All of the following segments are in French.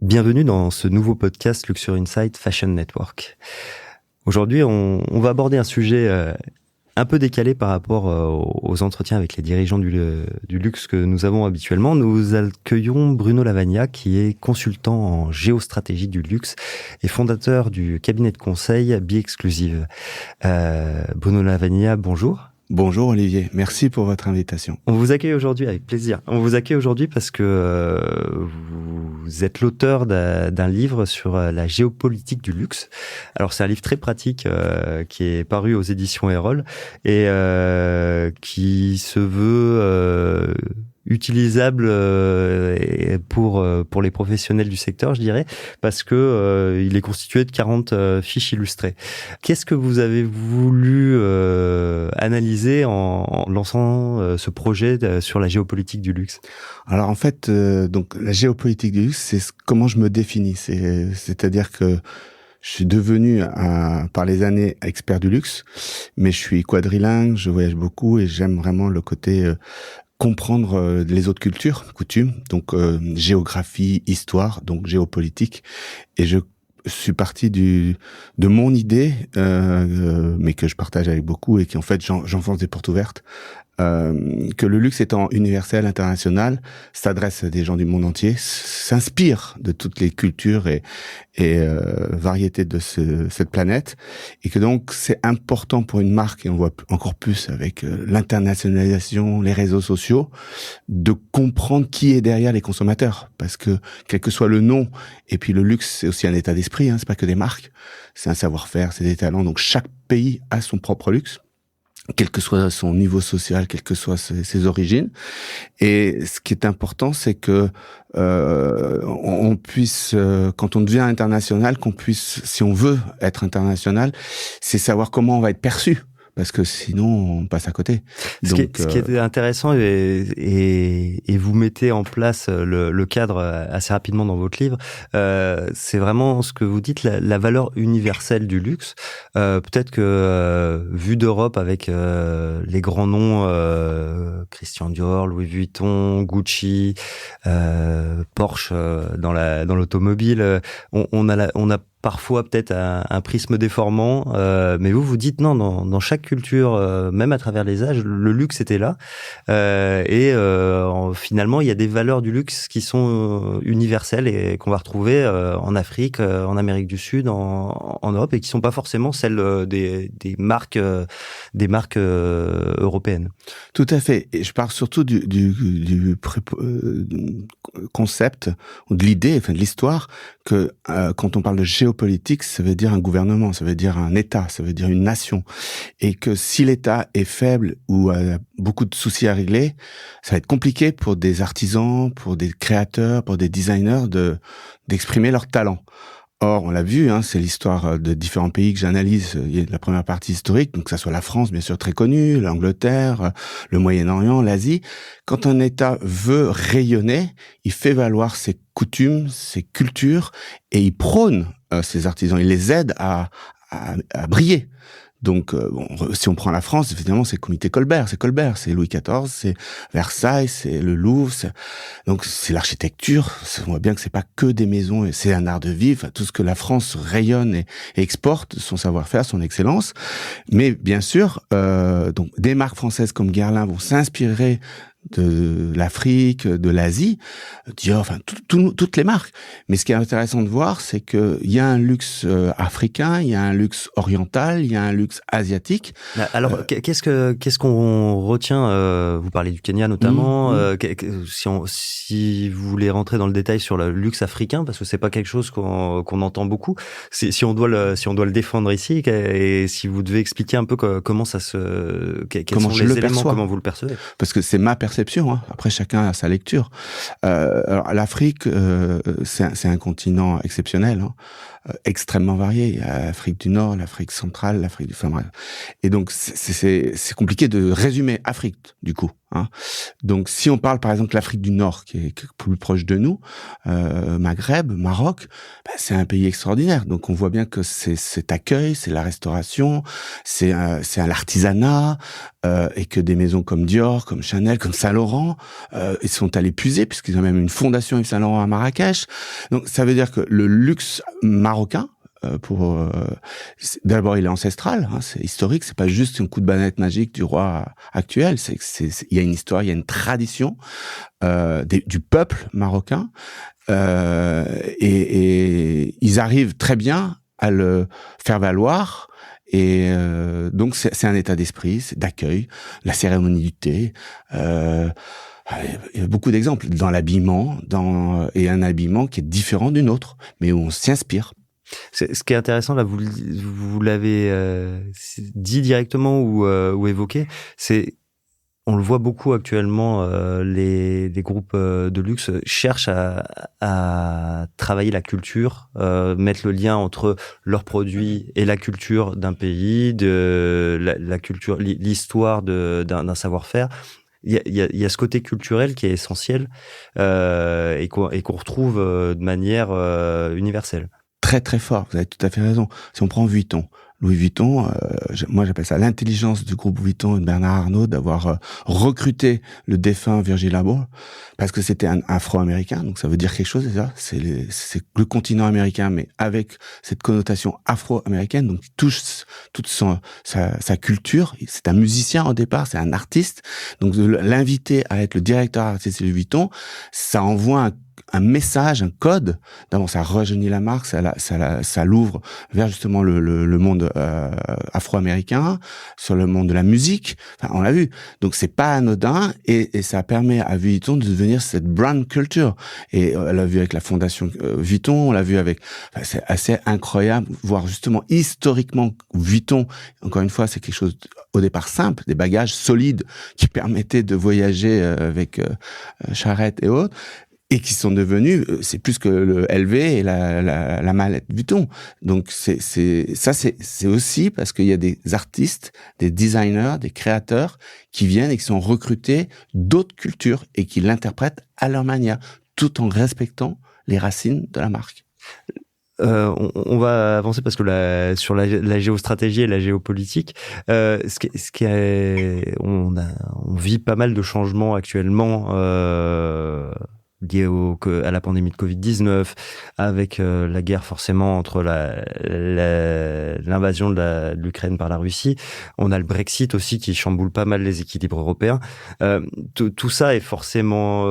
Bienvenue dans ce nouveau podcast Luxury Insight Fashion Network. Aujourd'hui, on va aborder un sujet un peu décalé par rapport aux entretiens avec les dirigeants du luxe que nous avons habituellement. Nous accueillons Bruno Lavagna, qui est consultant en géostratégie du luxe et fondateur du cabinet de conseil Be Exclusive. Bruno Lavagna, bonjour. Bonjour Olivier, merci pour votre invitation. On vous accueille aujourd'hui avec plaisir. On vous accueille aujourd'hui parce que vous êtes l'auteur d'un livre sur la géopolitique du luxe. Alors c'est un livre très pratique qui est paru aux éditions Erol et qui se veut utilisable pour les professionnels du secteur, je dirais, parce que il est constitué de 40 fiches illustrées. Qu'est-ce que vous avez voulu analyser en lançant ce projet sur la géopolitique du luxe? Alors en fait, donc la géopolitique du luxe, c'est comment je me définis. C'est-à-dire que je suis devenu, par les années, expert du luxe, mais je suis quadrilingue, je voyage beaucoup et j'aime vraiment le côté comprendre les autres cultures, coutumes, donc géographie, histoire, donc géopolitique. Et je suis parti de mon idée, mais que je partage avec beaucoup et qui en fait j'enfonce des portes ouvertes, que le luxe étant universel, international, s'adresse à des gens du monde entier, s'inspire de toutes les cultures et variétés de cette planète, et que donc c'est important pour une marque, et on voit encore plus avec l'internationalisation, les réseaux sociaux, de comprendre qui est derrière les consommateurs, parce que quel que soit le nom, et puis le luxe c'est aussi un état d'esprit, c'est pas que des marques, c'est un savoir-faire, c'est des talents, donc chaque pays a son propre luxe, quel que soit son niveau social, quelles que soient ses origines. Et ce qui est important, c'est que on puisse, quand on devient international, qu'on puisse, si on veut être international, c'est savoir comment on va être perçu. Parce que sinon, on passe à côté. Ce qui est intéressant, et vous mettez en place le cadre assez rapidement dans votre livre, c'est vraiment ce que vous dites, la valeur universelle du luxe. Peut-être que, vu d'Europe avec les grands noms, Christian Dior, Louis Vuitton, Gucci, Porsche dans l'automobile, on a parfois peut-être un prisme déformant, mais vous dites non, dans chaque culture, même à travers les âges, le luxe était là, et finalement il y a des valeurs du luxe qui sont universelles et qu'on va retrouver en Afrique, en Amérique du Sud, en Europe, et qui sont pas forcément celles des marques européennes. Tout à fait, et je parle surtout du concept ou de l'idée, enfin de l'histoire, que quand on parle de géopolitique, ça veut dire un gouvernement, ça veut dire un État, ça veut dire une nation. Et que si l'État est faible ou a beaucoup de soucis à régler, ça va être compliqué pour des artisans, pour des créateurs, pour des designers d'exprimer leurs talents. Or, on l'a vu, c'est l'histoire de différents pays que j'analyse. Il y a la première partie historique, donc que ça soit la France, bien sûr, très connue, l'Angleterre, le Moyen-Orient, l'Asie. Quand un État veut rayonner, il fait valoir ses coutumes, ses cultures, et il prône ses artisans. Il les aide à briller. Donc, si on prend la France, évidemment, c'est le comité Colbert, c'est Louis XIV, c'est Versailles, c'est le Louvre, donc c'est l'architecture. On voit bien que c'est pas que des maisons, c'est un art de vivre, tout ce que la France rayonne et exporte, son savoir-faire, son excellence. Mais bien sûr, donc des marques françaises comme Guerlain vont s'inspirer de l'Afrique, de l'Asie, Dior, enfin toutes les marques. Mais ce qui est intéressant de voir, c'est que il y a un luxe africain, il y a un luxe oriental, il y a un luxe asiatique. Alors qu'est-ce qu'on retient, vous parlez du Kenya notamment, si vous voulez rentrer dans le détail sur le luxe africain, parce que c'est pas quelque chose qu'on entend beaucoup. Si on doit le défendre ici, et si vous devez expliquer un peu comment ça se, quels sont les éléments, comment vous le percevez. Parce que c'est ma perception. Après, chacun a sa lecture. Alors, l'Afrique, c'est un continent exceptionnel, extrêmement varié. Il y a l'Afrique du Nord, l'Afrique centrale, l'Afrique du... Enfin bref. Et donc, c'est compliqué de résumer Afrique, du coup. Hein. Donc, si on parle par exemple de l'Afrique du Nord, qui est plus proche de nous, Maghreb, Maroc, c'est un pays extraordinaire. Donc, on voit bien que c'est cet accueil, c'est la restauration, c'est l'artisanat, et que des maisons comme Dior, comme Chanel, comme Saint Laurent, ils sont allés puiser, puisqu'ils ont même une fondation Yves Saint Laurent à Marrakech. Donc, ça veut dire que le luxe marocain, d'abord il est ancestral, hein, c'est historique, c'est pas juste un coup de baguette magique du roi actuel, il y a une histoire, il y a une tradition du peuple marocain, et ils arrivent très bien à le faire valoir. Et donc c'est un état d'esprit, c'est d'accueil, la cérémonie du thé. Il y a beaucoup d'exemples dans l'habillement, et un habillement qui est différent d'une autre, mais où on s'inspire. Ce qui est intéressant, là, vous l'avez dit directement ou évoqué, c'est, on le voit beaucoup actuellement, les groupes de luxe cherchent à travailler la culture, mettre le lien entre leurs produits et la culture d'un pays, la culture, l'histoire d'un savoir-faire. Il y a ce côté culturel qui est essentiel, et qu'on retrouve de manière universelle. Très très fort, vous avez tout à fait raison. Si on prend Vuitton, Louis Vuitton, moi j'appelle ça l'intelligence du groupe Vuitton et de Bernard Arnault d'avoir recruté le défunt Virgil Abloh, parce que c'était un Afro-américain, donc ça veut dire quelque chose déjà. C'est le continent américain, mais avec cette connotation afro-américaine, donc il touche toute sa culture. C'est un musicien au départ, c'est un artiste, donc l'inviter à être le directeur artistique de Louis Vuitton, ça envoie un message, un code. D'abord, ça rajeunit la marque, ça l'ouvre vers justement le monde afro-américain, sur le monde de la musique. Enfin, on l'a vu. Donc, c'est pas anodin, et ça permet à Vuitton de devenir cette brand culture. Et on l'a vu avec la fondation Vuitton, on l'a vu avec. Enfin, c'est assez incroyable, voir justement historiquement Vuitton. Encore une fois, c'est quelque chose au départ simple, des bagages solides qui permettaient de voyager avec charrette et autres. Et qui sont devenus, c'est plus que le LV et la mallette Vuitton. Donc c'est aussi parce qu'il y a des artistes, des designers, des créateurs qui viennent et qui sont recrutés d'autres cultures et qui l'interprètent à leur manière, tout en respectant les racines de la marque. On va avancer parce que sur la géostratégie et la géopolitique, on vit pas mal de changements actuellement, lié à la pandémie de Covid-19, avec la guerre forcément entre l'invasion de l'Ukraine par la Russie. On a le Brexit aussi qui chamboule pas mal les équilibres européens. Tout ça est forcément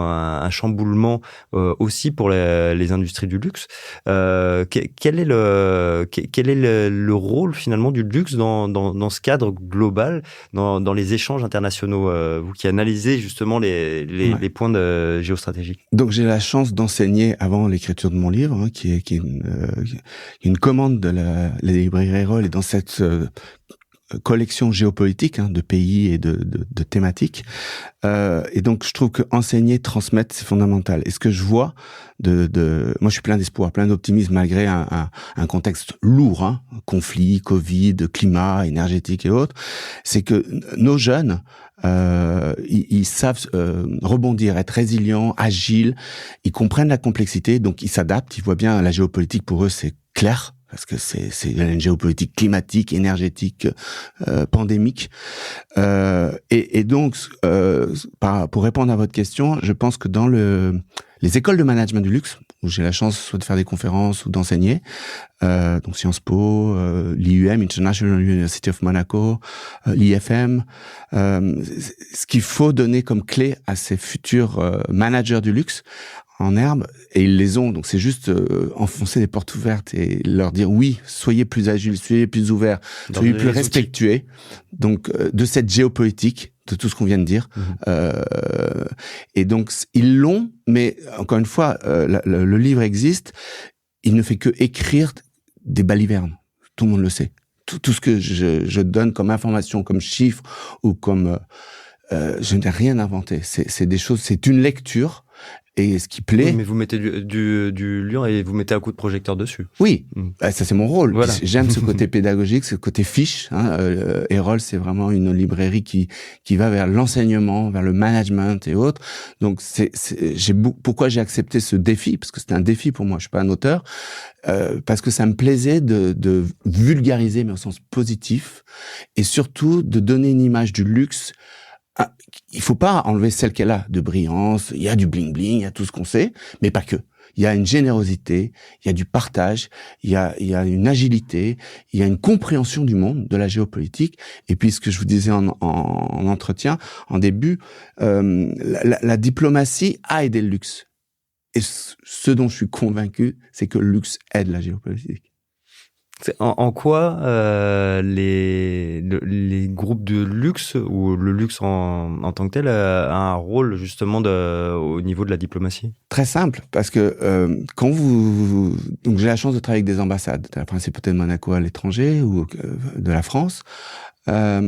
un chamboulement aussi pour les industries du luxe. Quel est le rôle finalement du luxe dans ce cadre global, dans les échanges internationaux, vous qui analysez justement les points géostratégiques? Donc j'ai la chance d'enseigner avant l'écriture de mon livre, hein, qui est une commande de la librairie Erol, et dans cette collection géopolitique, hein, de pays et de thématiques. Et donc je trouve que enseigner, transmettre, c'est fondamental. Et ce que je vois moi je suis plein d'espoir, plein d'optimisme malgré un contexte lourd, hein, conflit, Covid, climat, énergétique et autres, c'est que nos jeunes ils savent rebondir, être résilients, agiles, ils comprennent la complexité, donc ils s'adaptent, ils voient bien la géopolitique, pour eux c'est clair, parce que c'est une géopolitique climatique, énergétique, pandémique. Et donc, pour répondre à votre question, je pense que dans les écoles de management du luxe, où j'ai la chance soit de faire des conférences ou d'enseigner, donc Sciences Po, l'IUM, International University of Monaco, l'IFM, ce qu'il faut donner comme clé à ces futurs managers du luxe en herbe, et ils les ont, donc c'est juste enfoncer les portes ouvertes et leur dire oui, soyez plus agiles, soyez plus ouverts, soyez plus respectueux, donc de cette géopolitique, de tout ce qu'on vient de dire. Et donc ils l'ont, mais encore une fois, le livre existe, il ne fait que écrire des balivernes, tout le monde le sait. Tout ce que je donne comme information, comme chiffre, ou comme je n'ai rien inventé, c'est des choses, c'est une lecture. Et ce qui plaît... Oui, mais vous mettez du lion et vous mettez un coup de projecteur dessus. Oui, ça c'est mon rôle. Voilà. J'aime ce côté pédagogique, ce côté fiche. Erol, c'est vraiment une librairie qui va vers l'enseignement, vers le management et autres. Donc pourquoi j'ai accepté ce défi, parce que c'était un défi pour moi. Je suis pas un auteur, parce que ça me plaisait de vulgariser, mais au sens positif, et surtout de donner une image du luxe. Il faut pas enlever celle qu'elle a de brillance. Il y a du bling bling, il y a tout ce qu'on sait, mais pas que. Il y a une générosité, il y a du partage, il y a une agilité, il y a une compréhension du monde, de la géopolitique. Et puis ce que je vous disais en entretien, en début, la diplomatie a aidé le luxe. Et ce dont je suis convaincu, c'est que le luxe aide la géopolitique. En quoi les groupes de luxe ou le luxe en tant que tel a un rôle justement au niveau de la diplomatie? Très simple, parce que quand donc j'ai la chance de travailler avec des ambassades, de la Principauté de Monaco à l'étranger ou de la France. Quand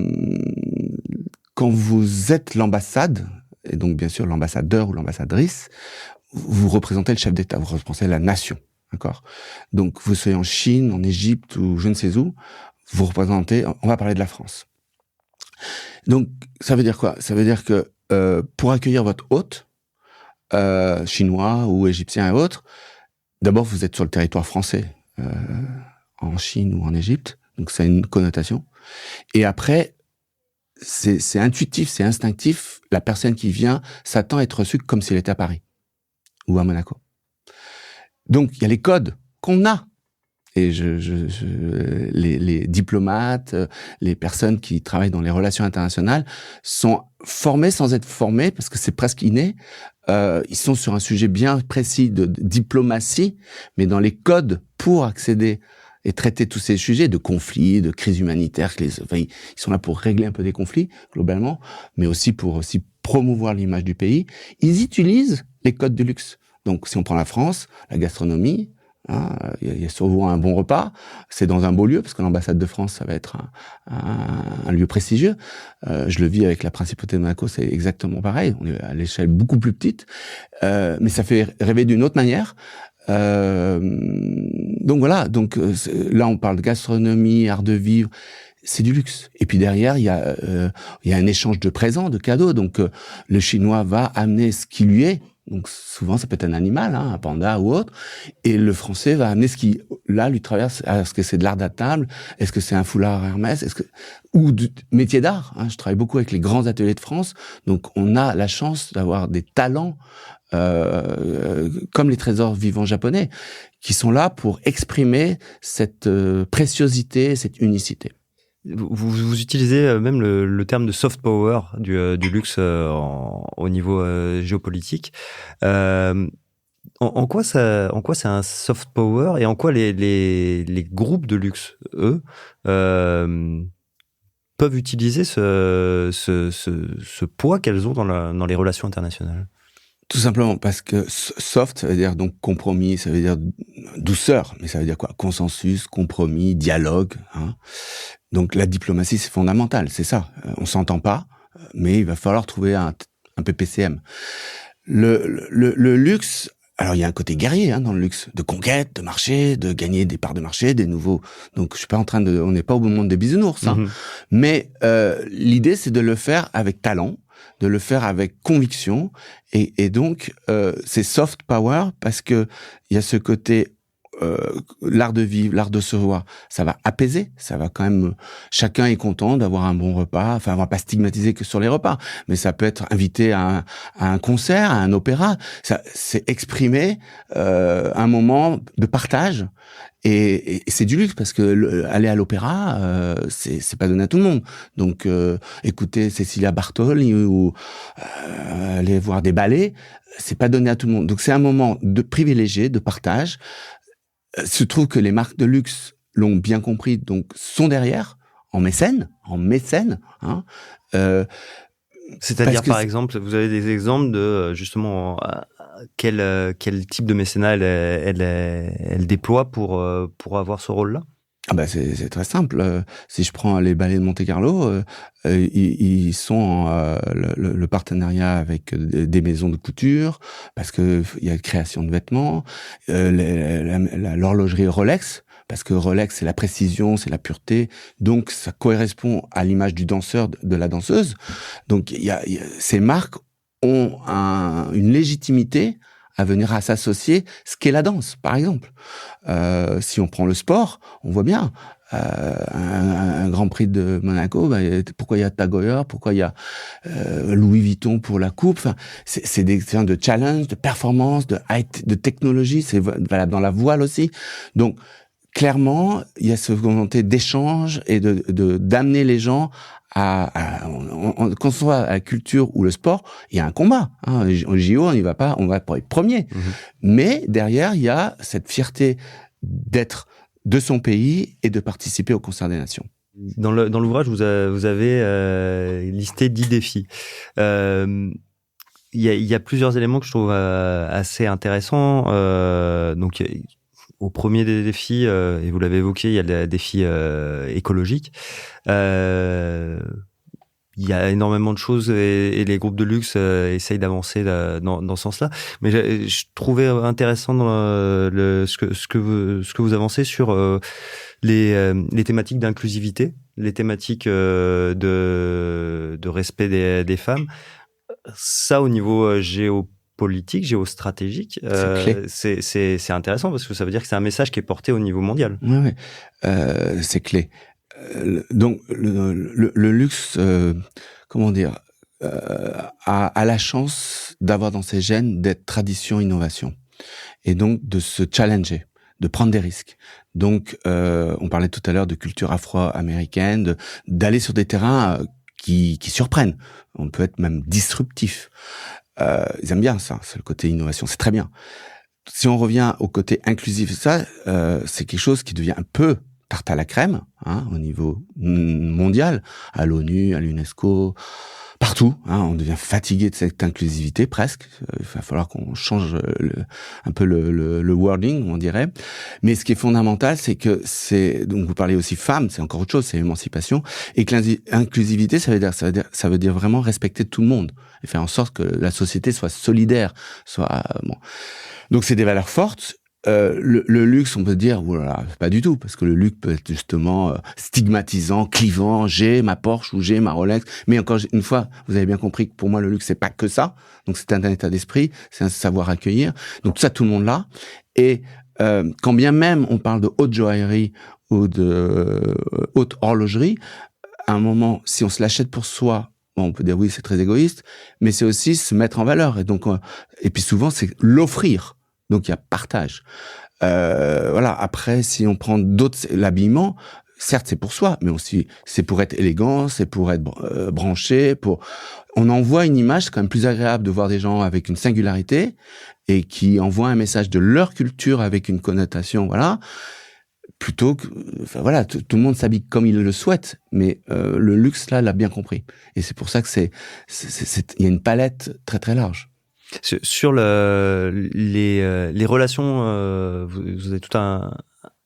vous êtes l'ambassade, et donc bien sûr l'ambassadeur ou l'ambassadrice, vous représentez le chef d'État, vous représentez la nation. D'accord. Donc, vous soyez en Chine, en Égypte ou je ne sais où, vous représentez, on va parler de la France. Donc, ça veut dire quoi? Ça veut dire que pour accueillir votre hôte, chinois ou égyptien et autres, d'abord, vous êtes sur le territoire français, en Chine ou en Égypte, donc ça a une connotation. Et après, c'est intuitif, c'est instinctif, la personne qui vient s'attend à être reçue comme s'il était à Paris ou à Monaco. Donc, il y a les codes qu'on a. Et les diplomates, les personnes qui travaillent dans les relations internationales sont formés sans être formés, parce que c'est presque inné. Ils sont sur un sujet bien précis de diplomatie, mais dans les codes pour accéder et traiter tous ces sujets de conflits, de crises humanitaires. Ils sont là pour régler un peu des conflits, globalement, mais aussi pour promouvoir l'image du pays. Ils utilisent les codes du luxe. Donc, si on prend la France, la gastronomie, il y a souvent un bon repas. C'est dans un beau lieu, parce que l'ambassade de France, ça va être un lieu prestigieux. Je le vis avec la Principauté de Monaco, c'est exactement pareil. On est à l'échelle beaucoup plus petite, mais ça fait rêver d'une autre manière. Donc voilà. Donc là, on parle de gastronomie, art de vivre. C'est du luxe. Et puis derrière, il y a un échange de présents, de cadeaux. Donc le Chinois va amener ce qui lui est. Donc souvent, ça peut être un animal, un panda ou autre. Et le Français va amener ce qui, là, lui traverse. Est-ce que c'est de l'art à table? Est-ce que c'est un foulard Hermès? Ou du métier d'art? Je travaille beaucoup avec les grands ateliers de France. Donc on a la chance d'avoir des talents comme les trésors vivants japonais, qui sont là pour exprimer cette préciosité, cette unicité. Vous utilisez même le terme de soft power du luxe au niveau géopolitique. En quoi c'est un soft power et en quoi les groupes de luxe, eux, peuvent utiliser ce poids qu'elles ont dans les relations internationales? Tout simplement parce que soft, ça veut dire donc compromis, ça veut dire douceur, mais ça veut dire quoi? Consensus, compromis, dialogue. Donc la diplomatie, c'est fondamental, c'est ça. On s'entend pas, mais il va falloir trouver un PPCM. Le luxe, alors il y a un côté guerrier dans le luxe, de conquête, de marché, de gagner des parts de marché, des nouveaux. Donc je suis pas on n'est pas au monde des bisounours, mais l'idée c'est de le faire avec talent, de le faire avec conviction, et donc c'est soft power parce que il y a ce côté l'art de vivre, l'art de se voir, ça va apaiser, ça va quand même, chacun est content d'avoir un bon repas, enfin on va pas stigmatiser que sur les repas, mais ça peut être invité à un concert, à un opéra, ça c'est exprimer un moment de partage. Et c'est du luxe parce que aller à l'opéra, c'est pas donné à tout le monde. Donc, écouter Cecilia Bartoli ou aller voir des ballets, c'est pas donné à tout le monde. Donc, c'est un moment de privilégié, de partage. Se trouve que les marques de luxe l'ont bien compris, donc sont derrière en mécène. C'est-à-dire, par exemple, vous avez des exemples de justement quel type de mécénat elle déploie pour avoir ce rôle-là? Ah bah c'est très simple. Si je prends les ballets de Monte-Carlo, ils sont le partenariat avec des maisons de couture parce que il y a création de vêtements, l'horlogerie Rolex parce que Rolex c'est la précision, c'est la pureté, donc ça correspond à l'image du danseur, de la danseuse. Donc ces marques ont une légitimité à venir à s'associer ce qu'est la danse, par exemple. Si on prend le sport, on voit bien un Grand Prix de Monaco, pourquoi il y a Tag Heuer, pourquoi il y a Louis Vuitton pour la coupe. Enfin, c'est des termes de challenge, de performance, de technologie. C'est valable dans la voile aussi. Donc clairement, il y a cette volonté d'échange et d'amener les gens qu'on soit à la culture ou le sport, il y a un combat. Hein. En JO, on va pour être premier. Mmh. Mais derrière, il y a cette fierté d'être de son pays et de participer au concert des nations. Dans l'ouvrage, vous avez listé 10 défis. Il y a plusieurs éléments que je trouve assez intéressants. Donc, au premier des défis, et vous l'avez évoqué, il y a le défi écologique. Il y a énormément de choses et les groupes de luxe essayent d'avancer dans ce sens-là. Mais je trouvais intéressant dans ce que vous avancez sur les thématiques d'inclusivité, les thématiques de respect des femmes. Ça, au niveau géopolitique, géostratégique, c'est intéressant parce que ça veut dire que c'est un message qui est porté au niveau mondial. Oui, c'est clé. Donc le luxe, comment dire, a la chance d'avoir dans ses gènes d'être tradition, innovation, et donc de se challenger, de prendre des risques. Donc on parlait tout à l'heure de culture afro-américaine, d'aller sur des terrains qui surprennent. On peut être même disruptif. Ils aiment bien ça, c'est le côté innovation, c'est très bien. Si on revient au côté inclusif, ça, c'est quelque chose qui devient un peu tarte à la crème, hein, au niveau mondial, à l'ONU, à l'UNESCO, partout. Hein, on devient fatigué de cette inclusivité presque. Il va falloir qu'on change un peu le wording, on dirait. Mais ce qui est fondamental, c'est que donc vous parlez aussi femmes, c'est encore autre chose, c'est l'émancipation. Et que l'inclusivité, ça veut dire vraiment respecter tout le monde et faire en sorte que la société soit solidaire, bon. Donc c'est des valeurs fortes. Le luxe, on peut dire, voilà, pas du tout, parce que le luxe peut être justement stigmatisant, clivant. J'ai ma Porsche ou j'ai ma Rolex. Mais encore une fois, vous avez bien compris que pour moi, le luxe, c'est pas que ça. Donc c'est un état d'esprit, c'est un savoir accueillir. Donc ça, tout le monde l'a. Et quand bien même on parle de haute joaillerie ou de haute horlogerie, à un moment, si on se l'achète pour soi, bon, on peut dire oui, c'est très égoïste, mais c'est aussi se mettre en valeur. Et donc, et puis souvent, c'est l'offrir. Donc il y a partage. Voilà. Après, si on prend l'habillement, certes c'est pour soi, mais aussi c'est pour être élégant, c'est pour être branché. On envoie une image, c'est quand même plus agréable de voir des gens avec une singularité et qui envoient un message de leur culture avec une connotation, voilà. Plutôt que, enfin voilà, tout le monde s'habille comme il le souhaite, mais le luxe là l'a bien compris. Et c'est pour ça que il y a une palette très très large. Sur les relations, vous avez toute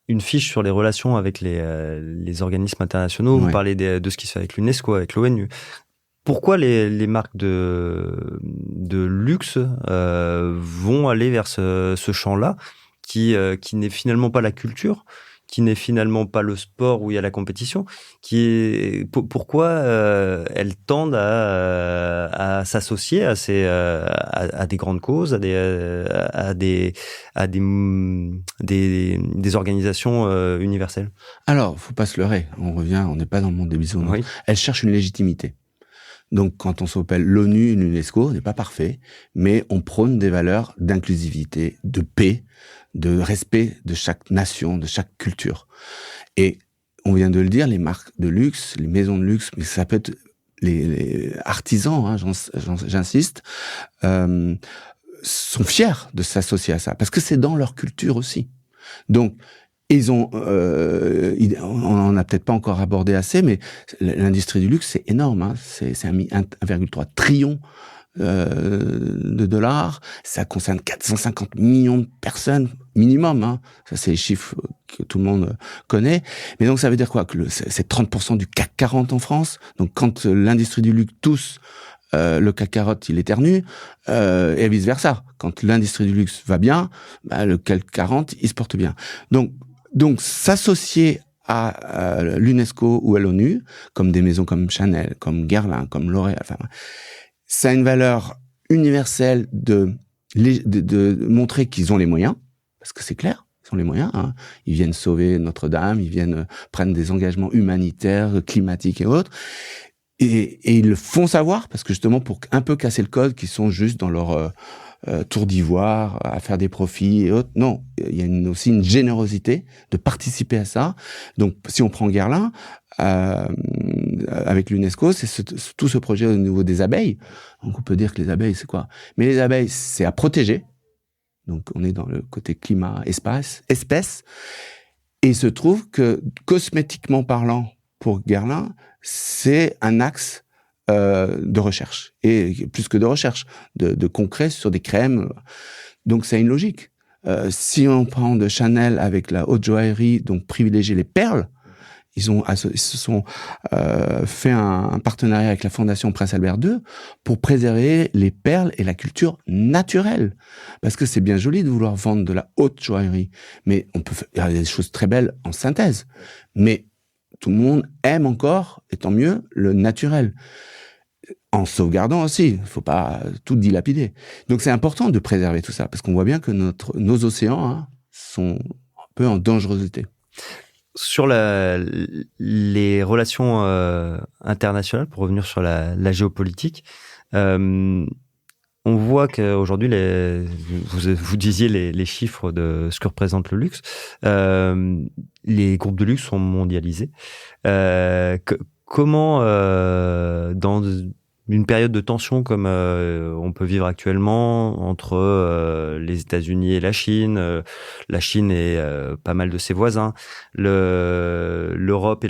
une fiche sur les relations avec les organismes internationaux. Ouais. Vous parlez de ce qui se fait avec l'UNESCO, avec l'ONU. Pourquoi les marques de luxe vont aller vers ce champ-là qui n'est finalement pas la culture, qui n'est finalement pas le sport où il y a la compétition, pourquoi elles tendent à s'associer à des grandes causes, à des organisations universelles? Alors, faut pas se leurrer. On n'est pas dans le monde des bisounours. Oui. Elles cherchent une légitimité. Donc, quand on s'appelle l'ONU, l'UNESCO, on n'est pas parfait, mais on prône des valeurs d'inclusivité, de paix, de respect de chaque nation, de chaque culture. Et on vient de le dire, les marques de luxe, les maisons de luxe, mais ça peut être les artisans, hein, j'insiste, sont fiers de s'associer à ça, parce que c'est dans leur culture aussi. Donc, on n'a peut-être pas encore abordé assez, mais l'industrie du luxe, c'est énorme. Hein, c'est 1,3 trillion de dollars. Ça concerne 450 millions de personnes minimum. Hein. Ça, c'est les chiffres que tout le monde connaît. Mais donc, ça veut dire quoi? Que c'est 30% du CAC 40 en France. Donc, quand l'industrie du luxe tousse, le CAC 40, il éternue, et vice versa. Quand l'industrie du luxe va bien, le CAC 40, il se porte bien. Donc s'associer à l'UNESCO ou à l'ONU, comme des maisons comme Chanel, comme Guerlain, comme L'Oréal, enfin, ça a une valeur universelle de montrer qu'ils ont les moyens, parce que c'est clair, ils ont les moyens. Hein. Ils viennent sauver Notre-Dame, ils viennent prendre des engagements humanitaires, climatiques et autres. Et ils le font savoir, parce que justement, pour un peu casser le code, qu'ils sont juste dans leur tour d'ivoire, à faire des profits et autres. Non, il y a aussi une générosité de participer à ça. Donc, si on prend Guerlain, avec l'UNESCO, c'est tout ce projet au niveau des abeilles. Donc, on peut dire que les abeilles, c'est quoi? Mais les abeilles, c'est à protéger. Donc, on est dans le côté climat, espace, espèce. Et il se trouve que, cosmétiquement parlant, pour Guerlain, c'est un axe de recherche, et plus que de recherche, de concret sur des crèmes. Donc, c'est une logique. Si on prend de Chanel avec la haute joaillerie, donc privilégier les perles, ils se sont fait un partenariat avec la Fondation Prince Albert II pour préserver les perles et la culture naturelle. Parce que c'est bien joli de vouloir vendre de la haute joaillerie, mais il y a des choses très belles en synthèse. Mais tout le monde aime encore, et tant mieux, le naturel. En sauvegardant aussi, il faut pas tout dilapider. Donc c'est important de préserver tout ça, parce qu'on voit bien que nos océans sont un peu en dangerosité. Sur les relations internationales, pour revenir sur la géopolitique, on voit qu'aujourd'hui, vous disiez les chiffres de ce que représente le luxe. Les groupes de luxe sont mondialisés. Comment, dans une période de tension comme on peut vivre actuellement entre les États-Unis et la Chine et pas mal de ses voisins, l'Europe et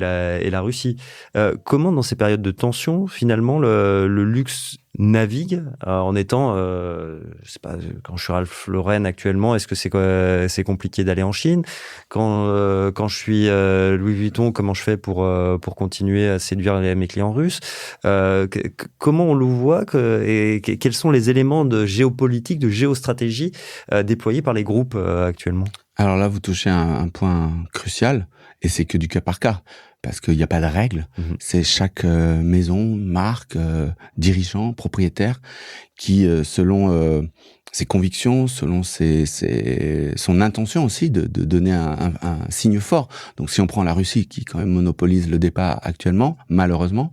la Russie, comment dans ces périodes de tension, finalement, le luxe navigue en étant, je sais pas, quand je suis Ralph Lauren actuellement, est-ce que c'est compliqué d'aller en Chine? Quand je suis Louis Vuitton, comment je fais pour continuer à séduire mes clients russes? Comment on le voit et quels sont les éléments de géopolitique, de géostratégie déployés par les groupes actuellement? Alors là, vous touchez un point crucial, et c'est que du cas par cas. Parce qu'il n'y a pas de règle. C'est chaque maison, marque, dirigeant, propriétaire qui, selon ses convictions, selon son intention aussi de donner un signe fort. Donc si on prend la Russie qui quand même monopolise le débat actuellement, malheureusement,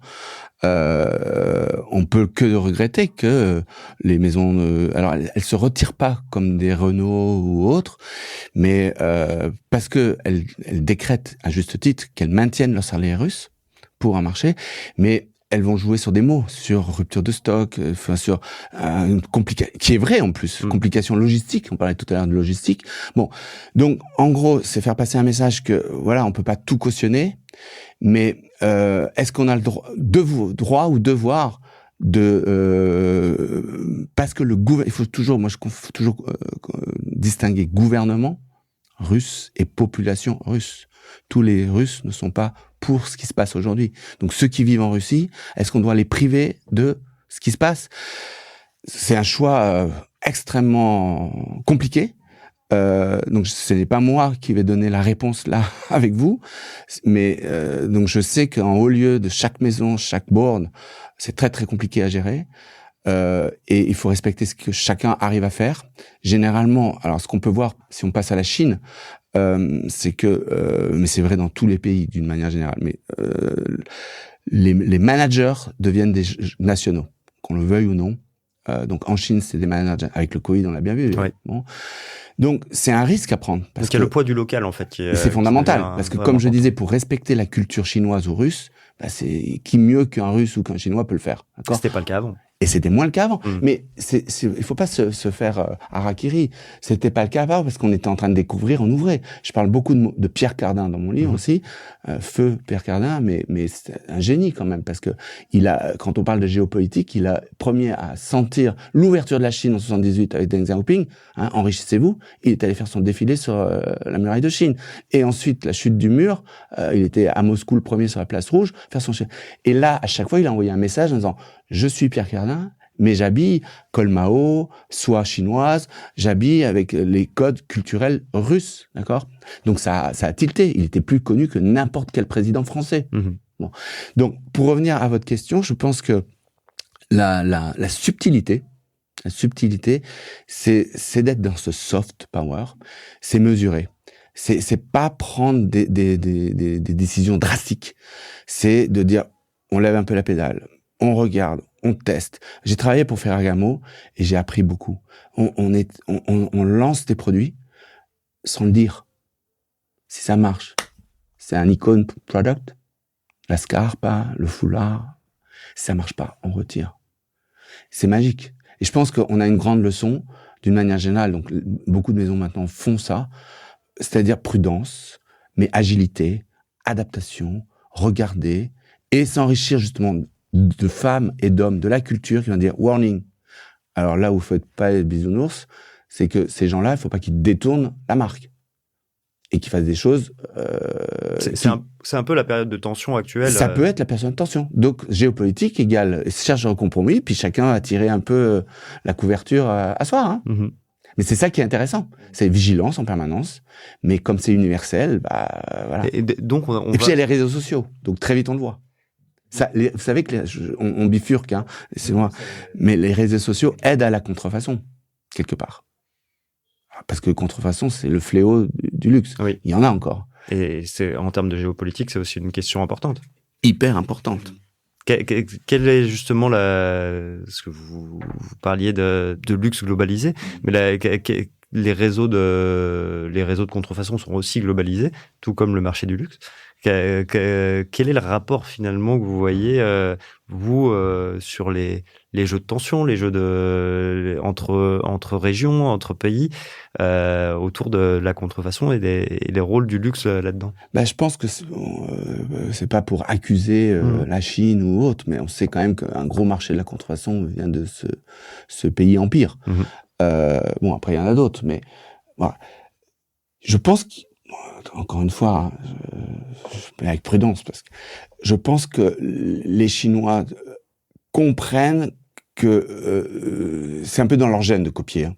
on peut que regretter que les maisons, alors elles se retirent pas comme des Renault ou autres, mais parce que elles décrètent à juste titre qu'elles maintiennent leur salaire russe pour un marché, mais elles vont jouer sur des mots, sur rupture de stock, sur une qui est vrai en plus, complication logistique. On parlait tout à l'heure de logistique. Bon, donc en gros, c'est faire passer un message que voilà, on peut pas tout cautionner, mais est-ce qu'on a le droit ou devoir de parce que il faut toujours distinguer gouvernement russe et population russe. Tous les Russes ne sont pas pour ce qui se passe aujourd'hui. Donc ceux qui vivent en Russie, est-ce qu'on doit les priver de ce qui se passe? C'est un choix extrêmement compliqué. Donc ce n'est pas moi qui vais donner la réponse là avec vous, mais donc je sais qu'en haut lieu de chaque maison, chaque board, c'est très très compliqué à gérer. Et il faut respecter ce que chacun arrive à faire. Généralement, alors ce qu'on peut voir si on passe à la Chine, c'est que, mais c'est vrai dans tous les pays d'une manière générale, mais les managers deviennent des nationaux, qu'on le veuille ou non. Donc en Chine, c'est des managers. Avec le Covid, on l'a bien vu. Ouais. Bon. Donc c'est un risque à prendre. Parce qu'il y a le poids du local en fait. C'est fondamental, parce que comme je disais, pour respecter la culture chinoise ou russe, c'est qui mieux qu'un Russe ou qu'un Chinois peut le faire. D'accord ? C'était pas le cas avant. Et c'était moins le cas avant. Mais il faut pas se faire harakiri. C'était pas le cas avant parce qu'on était en train de découvrir, on ouvrait. Je parle beaucoup de Pierre Cardin dans mon livre aussi. Feu Pierre Cardin, mais c'est un génie quand même parce que quand on parle de géopolitique, il a premier à sentir l'ouverture de la Chine en 78 avec Deng Xiaoping. Enrichissez-vous. Il est allé faire son défilé sur la muraille de Chine. Et ensuite, la chute du mur. Il était à Moscou le premier sur la place rouge. Et là, à chaque fois, il a envoyé un message en disant je suis Pierre Cardin, mais j'habille Colmao, soie chinoise, j'habille avec les codes culturels russes, d'accord? Donc ça a tilté. Il était plus connu que n'importe quel président français. Bon. Donc, pour revenir à votre question, je pense que la subtilité, c'est d'être dans ce soft power, c'est mesurer. C'est pas prendre des décisions drastiques. C'est de dire, on lève un peu la pédale. On regarde, on teste. J'ai travaillé pour Ferragamo et j'ai appris beaucoup. On lance des produits sans le dire. Si ça marche, c'est un icône product. La scarpa, le foulard. Si ça marche pas, on retire. C'est magique. Et je pense qu'on a une grande leçon d'une manière générale. Donc, beaucoup de maisons maintenant font ça. C'est-à-dire prudence, mais agilité, adaptation, regarder et s'enrichir justement de femmes et d'hommes de la culture qui vont dire warning. Alors là où il faut pas être bisounours, c'est que ces gens-là, il faut pas qu'ils détournent la marque et qu'ils fassent des choses. C'est un peu la période de tension actuelle. Ça peut être la période de tension. Donc géopolitique égale cherche un compromis, puis chacun a tiré un peu la couverture à soi. Mais c'est ça qui est intéressant. C'est vigilance en permanence. Mais comme c'est universel, voilà. Et donc et puis il y a les réseaux sociaux. Donc très vite on le voit. Ça, vous savez que on bifurque, c'est moi. Mais les réseaux sociaux aident à la contrefaçon quelque part. Parce que contrefaçon, c'est le fléau du luxe. Oui. Il y en a encore. Et en termes de géopolitique, c'est aussi une question importante. Hyper importante. Quelle est justement ce que vous parliez de luxe globalisé, mais les réseaux de contrefaçon sont aussi globalisés, tout comme le marché du luxe. Quel est le rapport finalement que vous voyez sur les jeux de tension, les jeux entre régions, entre pays, autour de la contrefaçon et les rôles du luxe là-dedans? Je pense que c'est pas pour accuser la Chine ou autre, mais on sait quand même qu'un gros marché de la contrefaçon vient de ce pays empire. Après il y en a d'autres, mais voilà. Je pense encore une fois, mais avec prudence, parce que je pense que les Chinois comprennent que c'est un peu dans leur gène de copier.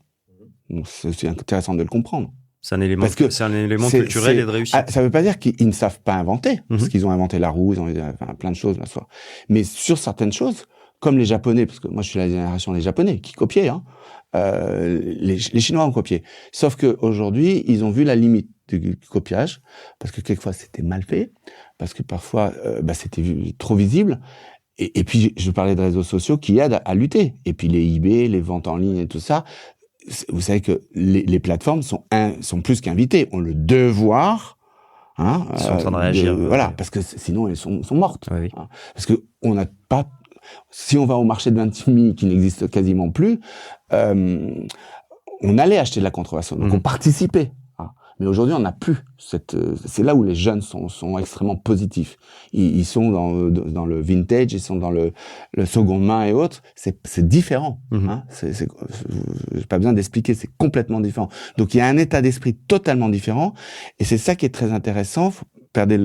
Donc c'est intéressant de le comprendre. C'est un élément culturel et de réussite. Ça veut pas dire qu'ils ne savent pas inventer, parce qu'ils ont inventé la roue, ils ont plein de choses là soir. Mais sur certaines choses, comme les Japonais, parce que moi je suis la génération des Japonais qui copiaient, les Chinois ont copié. Sauf que aujourd'hui, ils ont vu la limite du copiage, parce que quelquefois c'était mal fait, parce que parfois c'était trop visible. Et puis je parlais de réseaux sociaux qui aident à lutter. Et puis les eBay, les ventes en ligne et tout ça. Vous savez que les plateformes sont plus qu'invitées, ont le devoir. Ils sont en train de réagir. Voilà, parce que sinon elles sont mortes. Oui. Parce que on n'a pas. Si on va au marché de Vintimille qui n'existe quasiment plus, on allait acheter de la contrefaçon, donc on participait. Mais aujourd'hui, on n'a plus c'est là où les jeunes sont extrêmement positifs. Ils sont dans le vintage, ils sont dans le seconde main et autres. C'est différent. J'ai pas besoin d'expliquer, c'est complètement différent. Donc il y a un état d'esprit totalement différent, et c'est ça qui est très intéressant. Faut garder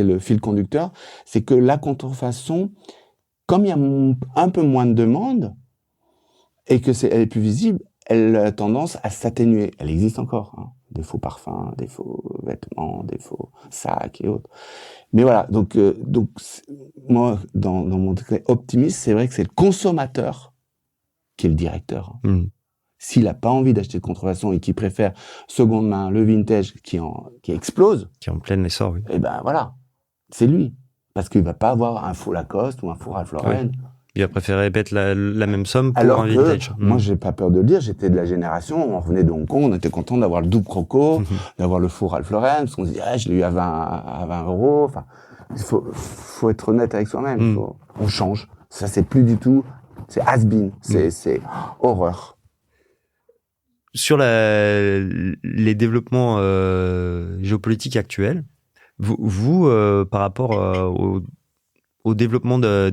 le fil conducteur, c'est que la contrefaçon, comme il y a un peu moins de demande et que elle est plus visible, elle a tendance à s'atténuer. Elle existe encore. Des faux parfums, des faux vêtements, des faux sacs et autres. Mais voilà, donc moi, dans mon degré optimiste, c'est vrai que c'est le consommateur qui est le directeur. S'il n'a pas envie d'acheter de contrefaçon et qu'il préfère seconde main, le vintage qui explose, qui est en plein essor, oui. Eh ben voilà, c'est lui, parce qu'il va pas avoir un faux Lacoste ou un faux Ralph Lauren. Oui. Il a préféré mettre la même somme pour alors un vintage. Moi, j'ai pas peur de le dire, j'étais de la génération, on revenait de Hong Kong, on était content d'avoir le double croco, d'avoir le faux Ralph Lauren, parce qu'on se dit, je l'ai eu à 20 euros. Enfin, il faut être honnête avec soi-même. On change. Ça, c'est plus du tout c'est has-been, c'est horreur. Sur les développements géopolitiques actuels, vous par rapport au développement de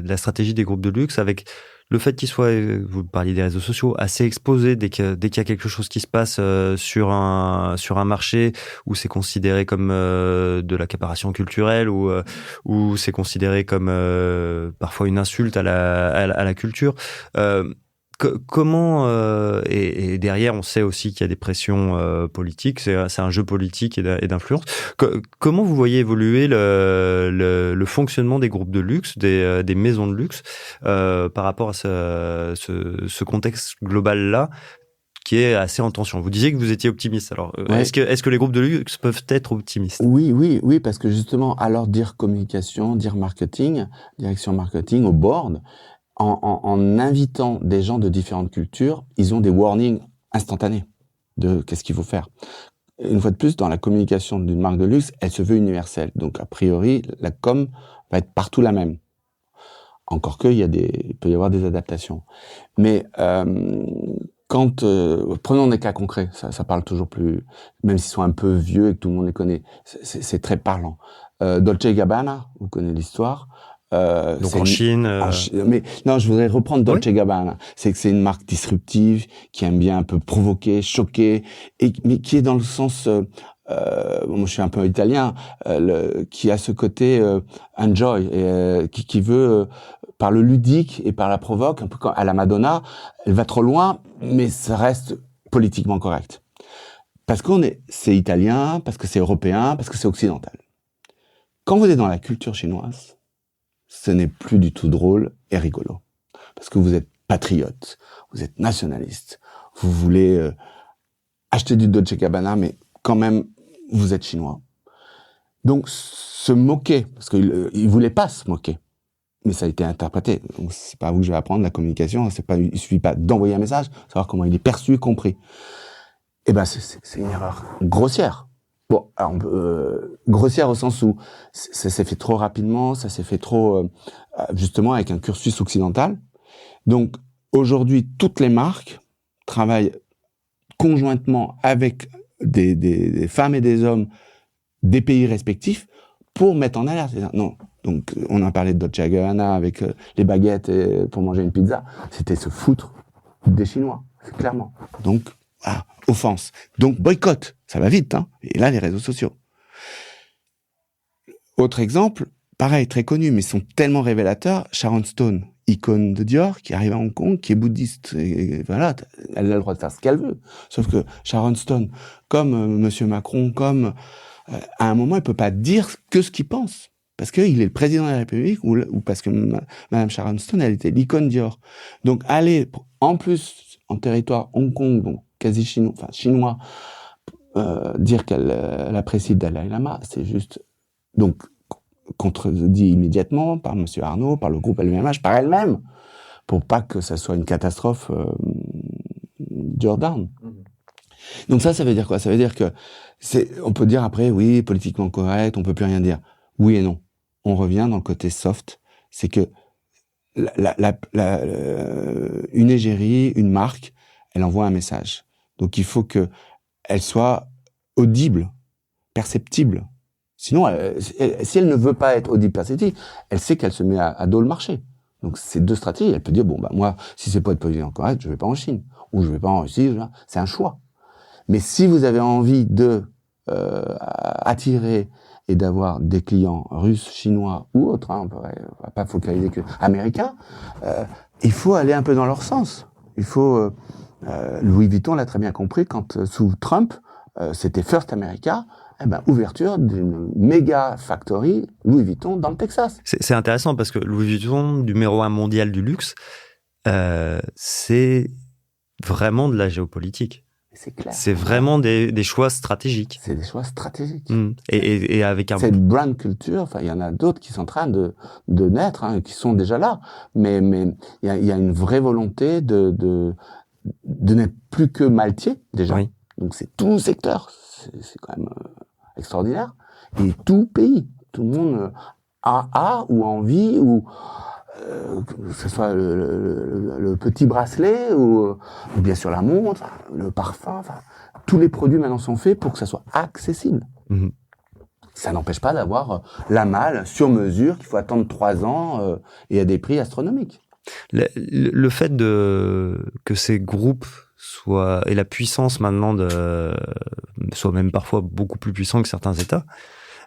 la stratégie des groupes de luxe, avec le fait qu'ils soient, vous parliez des réseaux sociaux, assez exposés dès qu'il y a quelque chose qui se passe sur un marché où c'est considéré comme de l'accaparation culturelle, ou c'est considéré comme parfois une insulte à la culture. Comment et derrière on sait aussi qu'il y a des pressions politiques, c'est un jeu politique et d'influence. Comment vous voyez évoluer le fonctionnement des groupes de luxe, des maisons de luxe par rapport à ce contexte global là qui est assez en tension? Vous disiez que vous étiez optimiste. Alors Ouais. est-ce que les groupes de luxe peuvent être optimistes? Oui, parce que justement, alors dire communication, dire marketing, direction marketing au board, en invitant des gens de différentes cultures, ils ont des warnings instantanés de qu'est-ce qu'il faut faire. Une fois de plus, dans la communication d'une marque de luxe, elle se veut universelle. Donc, a priori, la com va être partout la même. Encore que, il peut y avoir des adaptations. Mais prenons des cas concrets, ça parle toujours plus, même s'ils sont un peu vieux et que tout le monde les connaît, c'est très parlant. Dolce & Gabbana, vous connaissez l'histoire. Donc en Chine. Mais non, je voudrais reprendre Dolce & Gabbana. C'est que c'est une marque disruptive qui aime bien un peu provoquer, choquer, mais qui est dans le sens. Moi, je suis un peu italien, qui a ce côté enjoy, et qui veut par le ludique et par la provoque, un peu comme à la Madonna. Elle va trop loin, mais ça reste politiquement correct. Parce c'est italien, parce que c'est européen, parce que c'est occidental. Quand vous êtes dans la culture chinoise, ce n'est plus du tout drôle et rigolo. Parce que vous êtes patriote, vous êtes nationaliste, vous voulez acheter du Dolce & Gabbana, mais quand même, vous êtes chinois. Donc, se moquer, parce qu'il voulait pas se moquer, mais ça a été interprété. Donc, c'est pas à vous que je vais apprendre la communication, il suffit pas d'envoyer un message, savoir comment il est perçu et compris. Eh ben, c'est une erreur grossière. Bon, alors grossière au sens où ça s'est fait trop rapidement, ça s'est fait trop justement avec un cursus occidental. Donc aujourd'hui, toutes les marques travaillent conjointement avec des femmes et des hommes des pays respectifs pour mettre en alerte. Non, donc on a parlé de Dolce & Gabbana avec les baguettes pour manger une pizza. C'était se foutre des Chinois, clairement. Donc offense. Donc boycott, ça va vite, hein. Et là, les réseaux sociaux. Autre exemple, pareil, très connu, mais ils sont tellement révélateurs. Sharon Stone, icône de Dior, qui arrive à Hong Kong, qui est bouddhiste. Et voilà, elle a le droit de faire ce qu'elle veut. Sauf que Sharon Stone, comme Monsieur Macron, à un moment, il peut pas dire que ce qu'il pense. Parce qu'il est le président de la République, ou parce que Madame Sharon Stone, elle était l'icône Dior. Donc, aller, en plus, en territoire Hong Kong, donc quasi chinois, dire qu'elle apprécie le Dalai Lama, c'est juste, donc, contredit immédiatement par Monsieur Arnault, par le groupe LVMH, par elle-même, pour pas que ça soit une catastrophe Jordan. Donc ça veut dire quoi? Ça veut dire que on peut dire après, oui, politiquement correct, on peut plus rien dire. Oui et non. On revient dans le côté soft. C'est que une égérie, une marque, elle envoie un message. Donc il faut que elle soit audible, perceptible. Sinon, si elle ne veut pas être audible, perceptible, elle sait qu'elle se met à dos le marché. Donc c'est deux stratégies. Elle peut dire, bon, bah moi, si c'est pas être politiquement correct, je vais pas en Chine. Ou je vais pas en Russie. C'est un choix. Mais si vous avez envie de attirer et d'avoir des clients russes, chinois ou autres, on va pas focaliser que américains, il faut aller un peu dans leur sens. Il faut Louis Vuitton l'a très bien compris quand sous Trump, c'était First America, ouverture d'une méga factory Louis Vuitton dans le Texas. C'est intéressant parce que Louis Vuitton, numéro 1 mondial du luxe, c'est vraiment de la géopolitique. C'est clair. C'est vraiment des choix stratégiques. C'est des choix stratégiques. Et avec un... Cette brand culture, il y en a d'autres qui sont en train de naître, hein, qui sont déjà là. Mais il y a une vraie volonté de n'être plus que maltier, déjà. Oui. Donc c'est tout secteur. C'est quand même extraordinaire. Et tout pays. Tout le monde a ou envie ou que ce soit le petit bracelet ou bien sûr la montre, le parfum, enfin, tous les produits maintenant sont faits pour que ça soit accessible. Mmh. Ça n'empêche pas d'avoir la malle sur mesure qu'il faut attendre 3 ans et à des prix astronomiques. Le fait que ces groupes soient, et la puissance maintenant soit même parfois beaucoup plus puissant que certains États,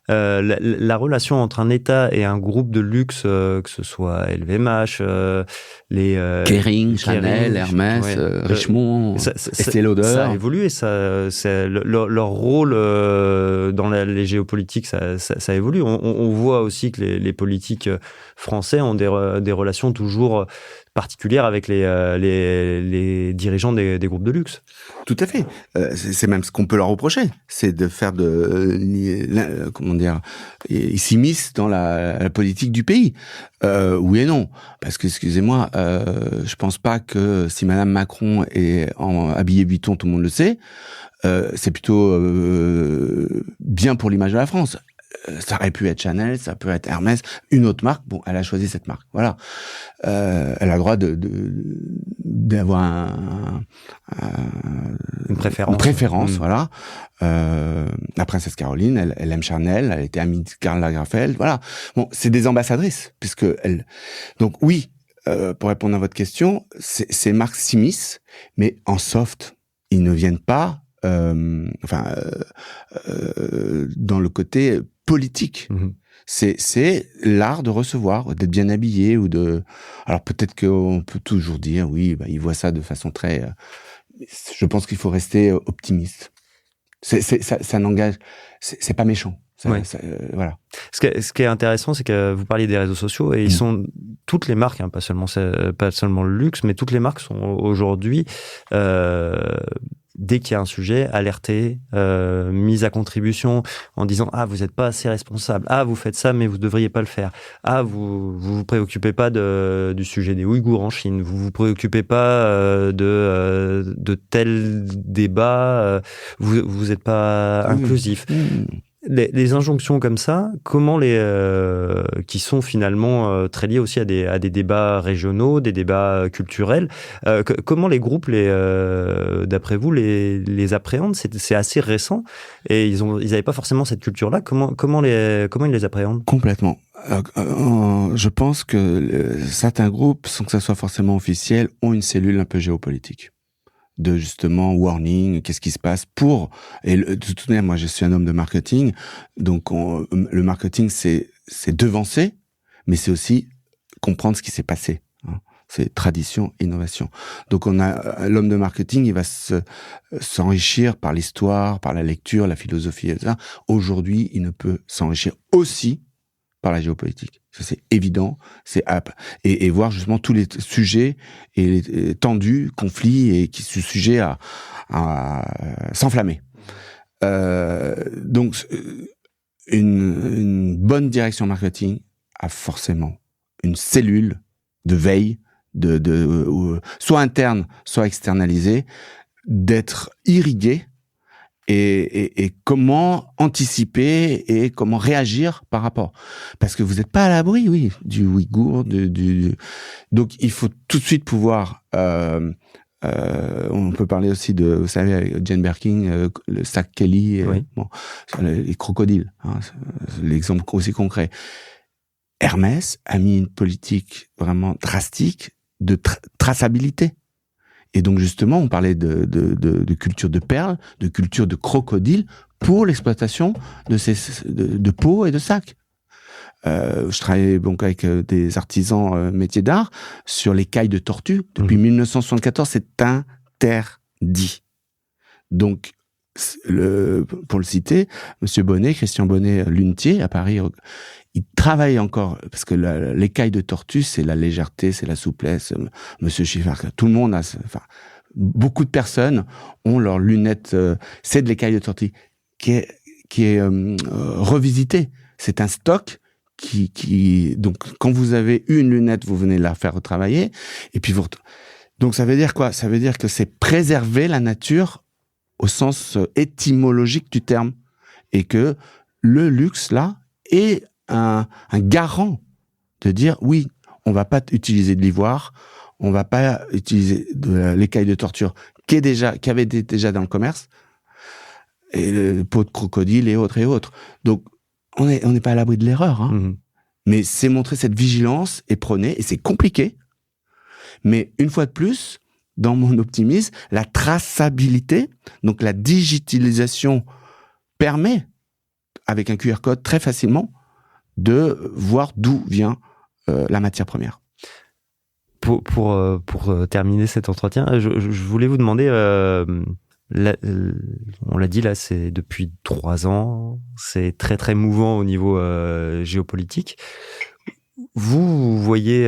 la relation entre un État et un groupe de luxe, que ce soit LVMH, Kering, Chanel, Hermès, ouais, Richemont, Estée Lauder. Ça a évolué, leur rôle dans les géopolitiques, ça évolue. On voit aussi que les politiques français ont des relations toujours particulière avec les dirigeants des groupes de luxe. Tout à fait. C'est même ce qu'on peut leur reprocher, c'est de faire comment dire, ils s'immiscent dans la politique du pays. Oui et non, parce que excusez-moi, je pense pas que si Madame Macron est habillée Vuitton, tout le monde le sait, c'est plutôt bien pour l'image de la France. Ça aurait pu être Chanel, ça peut être Hermès, une autre marque. Bon, elle a choisi cette marque. Voilà. Elle a le droit d'avoir une préférence. Une préférence, voilà. La princesse Caroline, elle aime Chanel, elle était amie de Karl Lagerfeld. Voilà. Bon, c'est des ambassadrices, puisque elle. Donc oui, pour répondre à votre question, ces marques s'immiscent, mais en soft, ils ne viennent pas. Dans le côté politique. Mmh. C'est l'art de recevoir, d'être bien habillé ou de. Alors peut-être qu'on peut toujours dire, oui, ils voient ça de façon très. Je pense qu'il faut rester optimiste. Ça n'engage. C'est pas méchant. Ouais. Voilà. Ce qui est intéressant, c'est que vous parliez des réseaux sociaux et ils sont toutes les marques, hein, pas seulement le luxe, mais toutes les marques sont aujourd'hui. Dès qu'il y a un sujet, alerté, mise à contribution en disant « Ah, vous n'êtes pas assez responsable. Ah, vous faites ça, mais vous ne devriez pas le faire. Ah, vous préoccupez pas du sujet des Ouïghours en Chine. Vous vous préoccupez pas de tel débat. Vous n'êtes pas inclusif. » Les injonctions comme ça, comment qui sont finalement très liées aussi à des débats régionaux, des débats culturels, comment les groupes, d'après vous, les appréhendent? C'est assez récent et ils n'avaient pas forcément cette culture-là. Comment ils les appréhendent? Complètement. Je pense que certains groupes, sans que ça soit forcément officiel, ont une cellule un peu géopolitique. De justement warning, qu'est-ce qui se passe de toute manière, moi je suis un homme de marketing, donc le marketing c'est devancer, mais c'est aussi comprendre ce qui s'est passé. Hein. C'est tradition, innovation. Donc l'homme de marketing, il va s'enrichir par l'histoire, par la lecture, la philosophie, etc. Aujourd'hui, il ne peut s'enrichir aussi par la géopolitique. Ça, c'est évident, et voir justement tous les sujets et les tendus, conflits et qui sont sujets à s'enflammer. Donc, une bonne direction marketing a forcément une cellule de veille, soit interne, soit externalisée, d'être irriguée. Et comment anticiper et comment réagir par rapport. Parce que vous n'êtes pas à l'abri, oui, du Ouïghour, donc il faut tout de suite pouvoir. On peut parler aussi de, vous savez, avec Jane Birkin, le sac Kelly, oui. Les crocodiles, hein, l'exemple aussi concret. Hermès a mis une politique vraiment drastique de traçabilité. Et donc justement, on parlait de culture de perles, de culture de crocodile pour l'exploitation de peaux et de sacs. Je travaillais donc avec des artisans métiers d'art sur l'écaille de tortue. Depuis 1974, c'est interdit. Donc, pour le citer, Monsieur Bonnet, Christian Bonnet, lunetier à Paris, il travaille encore, parce que l'écaille de tortue, c'est la légèreté, c'est la souplesse. Monsieur Schiffer, tout le monde beaucoup de personnes ont leurs lunettes, c'est de l'écaille de tortue, qui est revisitée. C'est un stock donc, quand vous avez une lunette, vous venez la faire retravailler, et puis donc ça veut dire quoi? Ça veut dire que c'est préserver la nature au sens étymologique du terme, et que le luxe, là, est un garant de dire, oui, on va pas utiliser de l'ivoire, on va pas utiliser de l'écaille de torture qui avait été déjà dans le commerce, et le peau de crocodile et autres. Donc, on n'est pas à l'abri de l'erreur, hein. Mmh. Mais c'est montrer cette vigilance et prôner, et c'est compliqué. Mais une fois de plus, dans mon optimisme, la traçabilité, donc la digitalisation permet, avec un QR code très facilement, de voir d'où vient la matière première. Pour terminer cet entretien, je voulais vous demander, on l'a dit là, c'est depuis 3 ans, c'est très très mouvant au niveau géopolitique. Vous voyez,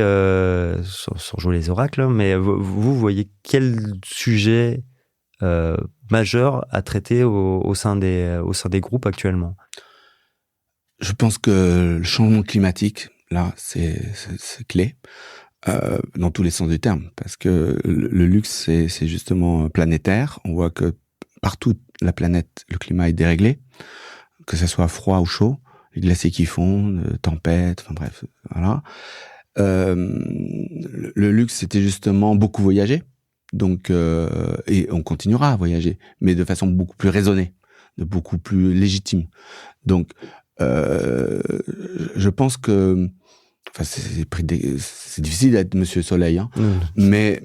sans jouer les oracles, hein, mais vous voyez quel sujet majeur à traiter au sein des groupes actuellement? Je pense que le changement climatique, là, c'est clé, dans tous les sens du terme, parce que le luxe, c'est justement planétaire. On voit que partout la planète, le climat est déréglé, que ça soit froid ou chaud, les glaciers qui fondent, tempêtes, enfin bref, voilà. Le luxe, c'était justement beaucoup voyager, donc et on continuera à voyager, mais de façon beaucoup plus raisonnée, de beaucoup plus légitime. Donc je pense que, enfin, c'est difficile d'être Monsieur Soleil, hein. Mais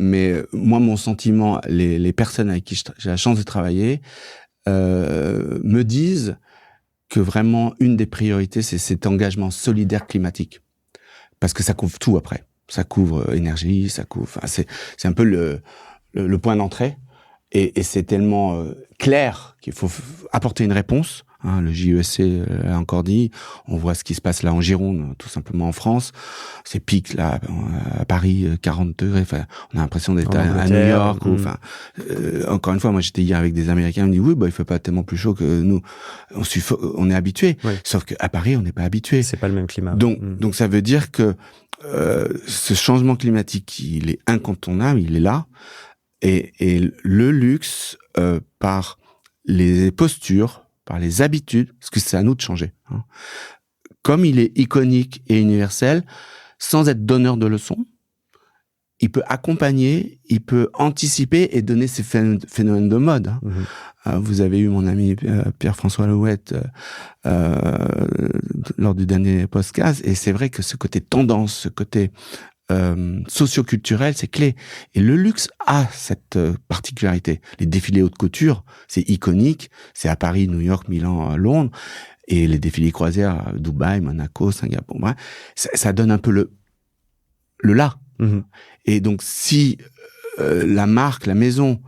moi, mon sentiment, les personnes avec qui j'ai la chance de travailler me disent que vraiment une des priorités, c'est cet engagement solidaire climatique, parce que ça couvre tout après. Ça couvre énergie, ça couvre. Enfin, c'est un peu le point d'entrée, et c'est tellement clair qu'il faut apporter une réponse. Hein, le JESC l'a encore dit. On voit ce qui se passe là en Gironde, tout simplement en France. Ces pics là à Paris, 40 degrés. Enfin, on a l'impression d'être à New York. Ou, enfin, encore une fois, moi j'étais hier avec des Américains. Ils me disent oui, bah il fait pas tellement plus chaud que nous. On est habitué. Oui. Sauf qu'à Paris, on n'est pas habitué. C'est pas le même climat. Donc ça veut dire que ce changement climatique, il est incontournable, il est là. Et le luxe, par les postures, par les habitudes, parce que c'est à nous de changer, hein. Comme il est iconique et universel, sans être donneur de leçons, il peut accompagner, il peut anticiper et donner ces phénomènes de mode, hein. Vous avez eu mon ami Pierre-François Louette lors du dernier podcast, et c'est vrai que ce côté tendance, ce côté socio-culturel, c'est clé. Et le luxe a cette particularité. Les défilés haute couture, c'est iconique. C'est à Paris, New York, Milan, Londres. Et les défilés croisières à Dubaï, Monaco, Singapour, bref, ça donne un peu le là. Et donc, si la marque, la maison,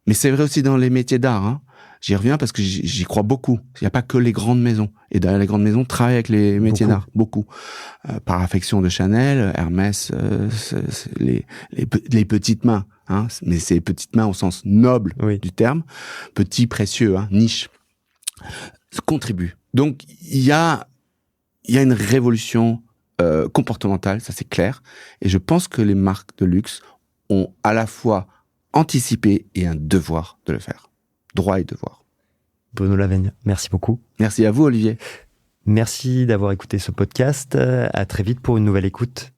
mais c'est vrai aussi dans les métiers d'art, hein, j'y reviens parce que j'y crois beaucoup. Il n'y a pas que les grandes maisons. Et derrière les grandes maisons, travaillent avec les métiers d'art. Beaucoup. Par affection de Chanel, Hermès, les petites mains, hein. Mais c'est petites mains au sens noble du terme. Petit, précieux, hein, niche. Contribue. Donc, il y a une révolution comportementale, ça c'est clair. Et je pense que les marques de luxe ont à la fois anticipé et un devoir de le faire. Droit et devoir. Bruno Laveigne, merci beaucoup. Merci à vous, Olivier. Merci d'avoir écouté ce podcast. À très vite pour une nouvelle écoute.